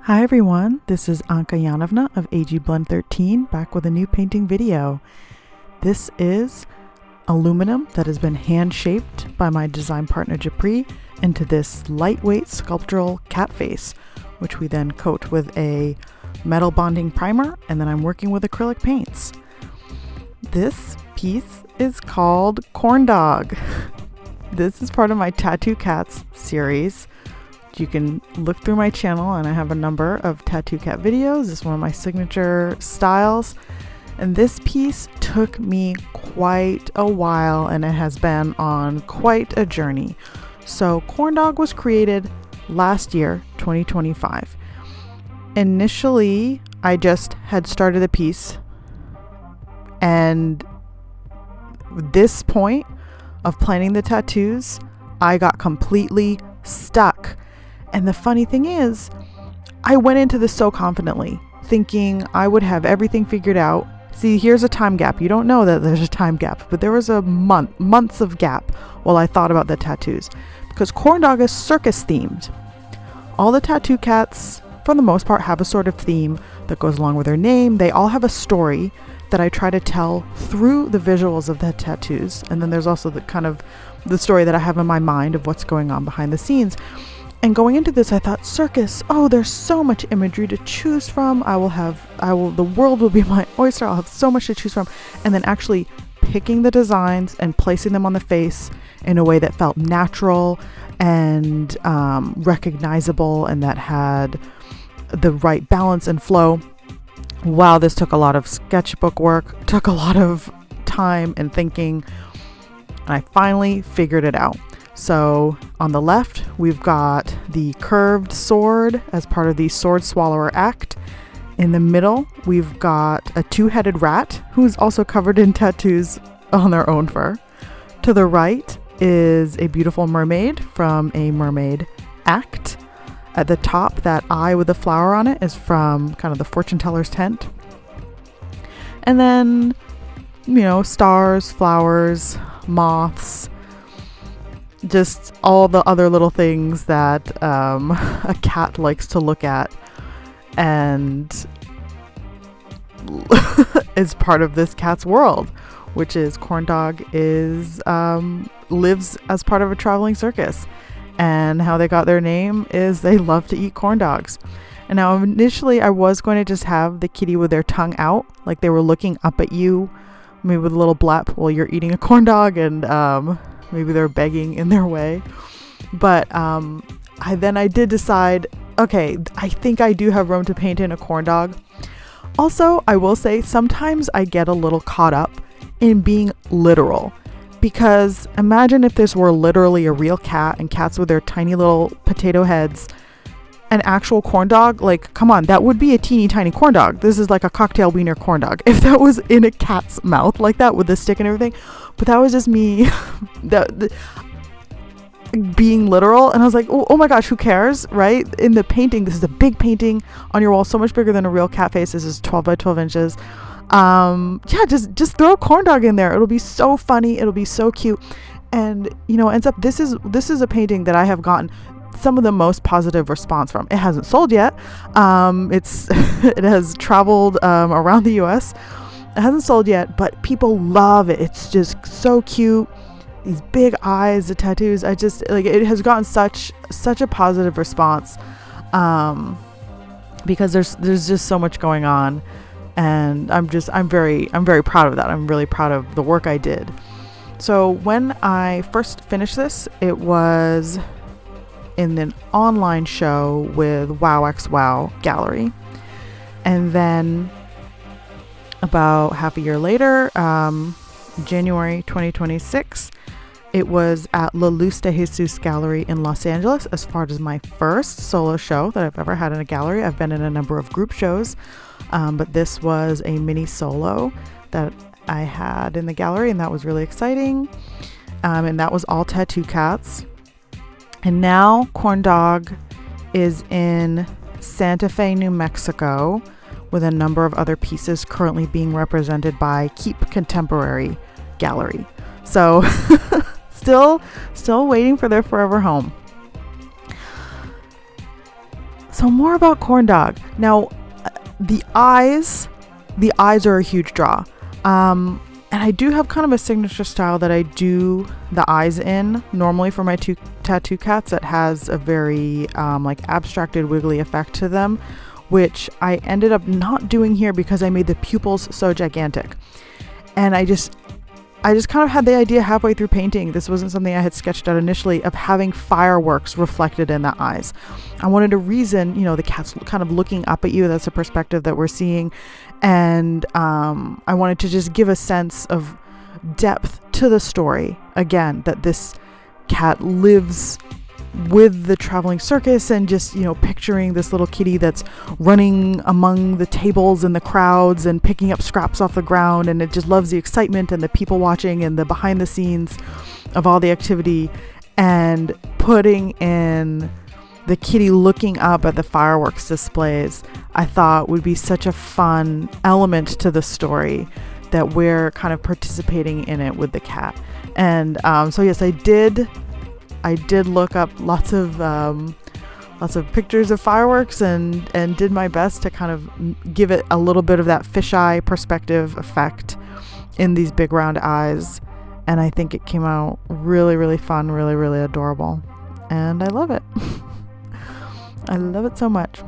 Hi everyone, this is Anka of AGblend13 back with a new painting video. This is aluminum that has been hand shaped by my design partner Japri into this lightweight sculptural cat face, which we then coat with a metal bonding primer, and then I'm working with acrylic paints. This piece is called Corndog. This is part of my Tattoo Cats series. You can look through my channel and I have a number of tattoo cat videos. This is one of my signature styles. And this piece took me quite a while and it has been on quite a journey. So Corndog was created last year, 2025. Initially, I just had started the piece, and this point of planning the tattoos, I got completely stuck. And the funny thing is, I went into this so confidently, thinking I would have everything figured out. See, here's a time gap. You don't know that there's a time gap, but there was a months of gap while I thought about the tattoos, because Corndog is circus themed. All the tattoo cats, for the most part, have a sort of theme that goes along with their name. They all have a story that I try to tell through the visuals of the tattoos. And then there's also the story that I have in my mind of what's going on behind the scenes. And going into this, I thought, circus, oh, there's so much imagery to choose from. The world will be my oyster. I'll have so much to choose from. And then actually picking the designs and placing them on the face in a way that felt natural and recognizable, and that had the right balance and flow. Wow, this took a lot of sketchbook work, took a lot of time and thinking, and I finally figured it out. So on the left, we've got the curved sword as part of the sword swallower act. In the middle, we've got a two-headed rat who's also covered in tattoos on their own fur. To the right is a beautiful mermaid from a mermaid act. At the top, that eye with the flower on it is from kind of the fortune teller's tent. And then, stars, flowers, moths, just all the other little things that a cat likes to look at and is part of this cat's world, which is Corndog lives as part of a traveling circus. And how they got their name is they love to eat corn dogs. And now initially I was going to just have the kitty with their tongue out, like they were looking up at you, maybe with a little blap while you're eating a corn dog, and maybe they're begging in their way. But I did decide, okay, I think I do have room to paint in a corn dog. Also, I will say sometimes I get a little caught up in being literal. Because imagine if this were literally a real cat and cats with their tiny little potato heads, an actual corn dog. Like, come on, that would be a teeny tiny corn dog. This is like a cocktail wiener corn dog. If that was in a cat's mouth like that with the stick and everything. But that was just me being literal. And I was like, oh my gosh, who cares, right? In the painting, this is a big painting on your wall, so much bigger than a real cat face. This is 12 by 12 inches. Just throw a corn dog in there. It'll be so funny. It'll be so cute. And ends up this is a painting that I have gotten some of the most positive response from. It hasn't sold yet. It has traveled around the US. It hasn't sold yet, but people love it. It's just so cute. These big eyes, the tattoos. It has gotten such a positive response because there's just so much going on. And I'm very proud of that. I'm really proud of the work I did. So when I first finished this, it was in an online show with WowXWow Gallery. And then about half a year later, January 2026, it was at La Luz de Jesus Gallery in Los Angeles as far as my first solo show that I've ever had in a gallery. I've been in a number of group shows. But this was a mini solo that I had in the gallery, and that was really exciting. And that was all tattoo cats. And now Corndog is in Santa Fe, New Mexico, with a number of other pieces currently being represented by Keep Contemporary Gallery. So still waiting for their forever home. So more about Corndog. Now, the eyes are a huge draw. And I do have kind of a signature style that I do the eyes in normally for my two tattoo cats that has a very like abstracted wiggly effect to them, which I ended up not doing here because I made the pupils so gigantic. And I just kind of had the idea halfway through painting, this wasn't something I had sketched out initially, of having fireworks reflected in the eyes. I wanted a reason, you know, the cat's kind of looking up at you. That's a perspective that we're seeing. And I wanted to just give a sense of depth to the story. Again, that this cat lives with the traveling circus, and just, you know, picturing this little kitty that's running among the tables and the crowds and picking up scraps off the ground, and it just loves the excitement and the people watching and the behind the scenes of all the activity, and putting in the kitty looking up at the fireworks displays, I thought would be such a fun element to the story that we're kind of participating in it with the cat. And so yes, I did look up lots of pictures of fireworks and did my best to kind of give it a little bit of that fisheye perspective effect in these big round eyes. And I think it came out really, really fun, really, really adorable. And I love it. I love it so much.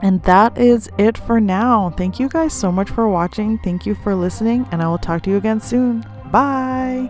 And that is it for now. Thank you guys so much for watching. Thank you for listening, and I will talk to you again soon. Bye.